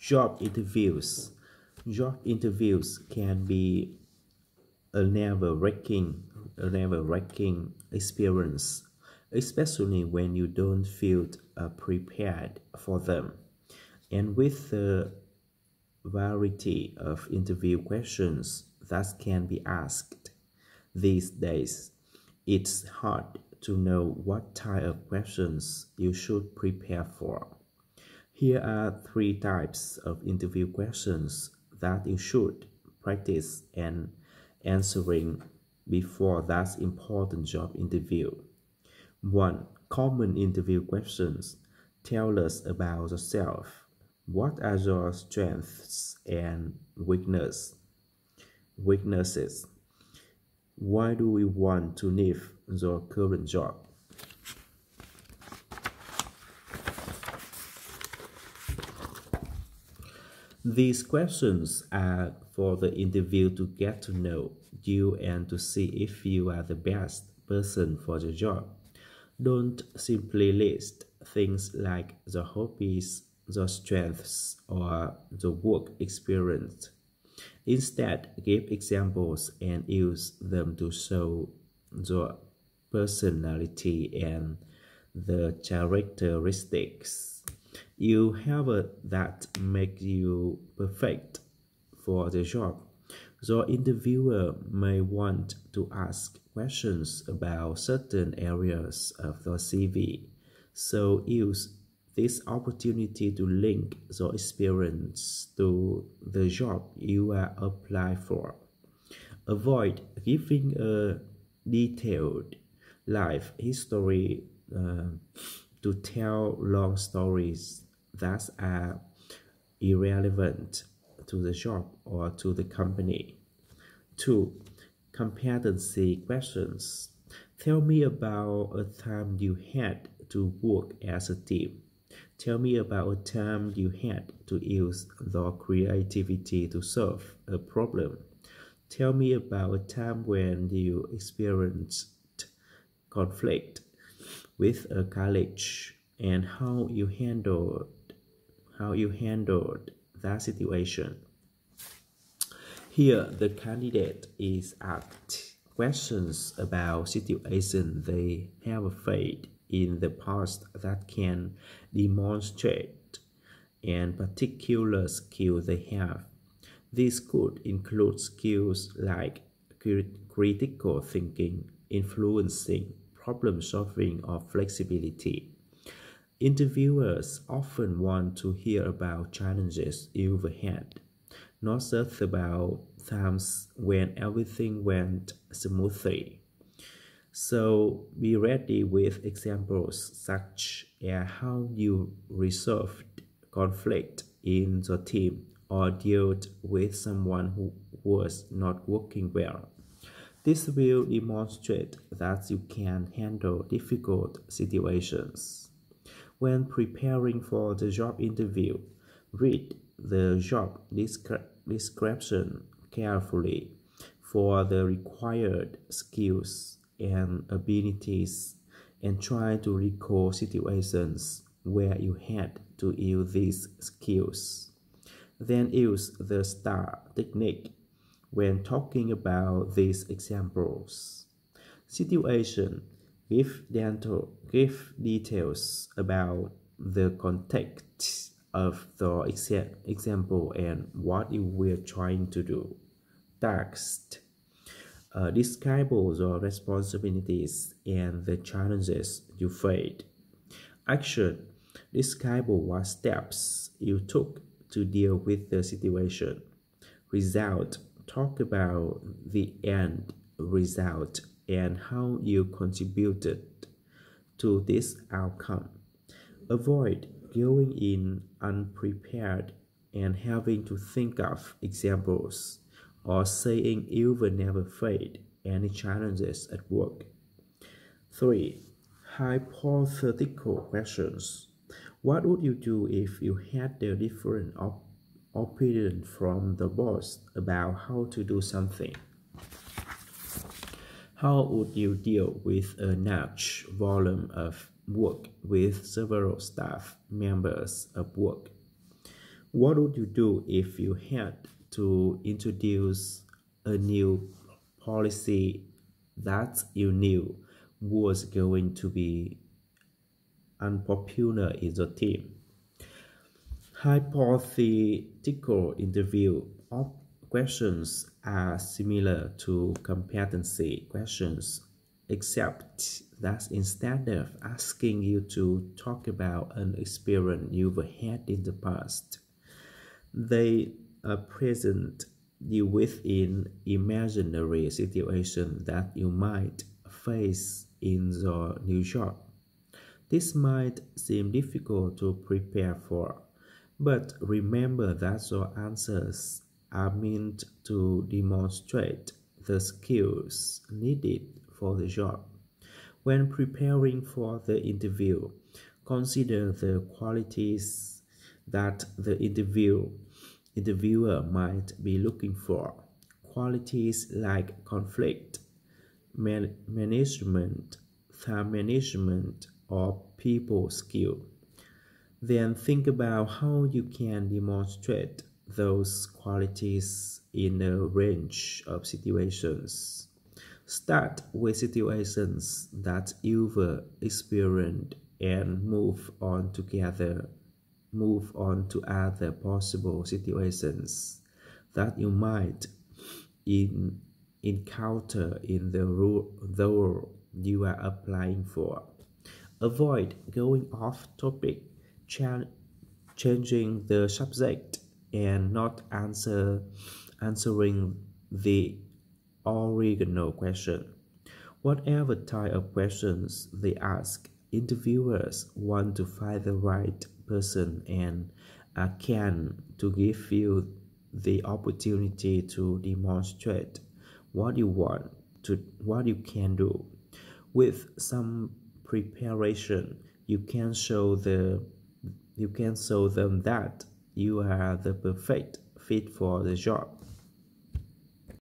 Job interviews. Job interviews can be a never-wrecking experience, especially when you don't feel prepared for them. And with the variety of interview questions that can be asked these days, it's hard to know what type of questions you should prepare for. Here are three types of interview questions that you should practice and answering before that important job interview. 1. Common interview questions. Tell us about yourself. What are your strengths and weaknesses? Why do we want to leave your current job? These questions are for the interview to get to know you and to see if you are the best person for the job. Don't simply list things like the hobbies, the strengths, or the work experience. Instead, give examples and use them to show your personality and the characteristics you have that make you perfect for the job. Your interviewer may want to ask questions about certain areas of your CV, so use this opportunity to link your experience to the job you are applying for. Avoid giving a detailed life history to tell long stories that are irrelevant to the job or to the company. 2. Competency questions. Tell me about a time you had to work as a team. Tell me about a time you had to use your creativity to solve a problem. Tell me about a time when you experienced conflict with a colleague and how you handled that situation. Here, the candidate is asked questions about situations they have faced in the past that can demonstrate and particular skills they have. This could include skills like critical thinking, influencing, problem solving, or flexibility. Interviewers often want to hear about challenges you've had, not just about times when everything went smoothly. So be ready with examples such as how you resolved conflict in the team or dealt with someone who was not working well. This will demonstrate that you can handle difficult situations. When preparing for the job interview, read the job description carefully for the required skills and abilities and try to recall situations where you had to use these skills. Then use the STAR technique when talking about these examples. Situation. Give details about the context of the example and what you were trying to do. Text. Describe your responsibilities and the challenges you faced. Action. Describe what steps you took to deal with the situation. Result. Talk about the end result and how you contributed to this outcome. Avoid going in unprepared and having to think of examples or saying you will never face any challenges at work. 3. Hypothetical questions. What would you do if you had a different opinion from the boss about how to do something? How would you deal with a large volume of work with several staff members at work? What would you do if you had to introduce a new policy that you knew was going to be unpopular in the team? Hypothetical interview questions are similar to competency questions, except that instead of asking you to talk about an experience you've had in the past, they present you within imaginary situations that you might face in your new job. This might seem difficult to prepare for, but remember that your answers are meant to demonstrate the skills needed for the job. When preparing for the interview, consider the qualities that the interviewer might be looking for. Qualities like conflict, management, time management, or people skill. Then think about how you can demonstrate those qualities in a range of situations. Start with situations that you've experienced and move on to other possible situations that you might encounter in the role you are applying for. Avoid going off topic, changing the subject, and not answering the original question. Whatever type of questions they ask, interviewers want to find the right person and can to give you the opportunity to demonstrate what you want to what you can do. With some preparation, you can show them that you are the perfect fit for the job.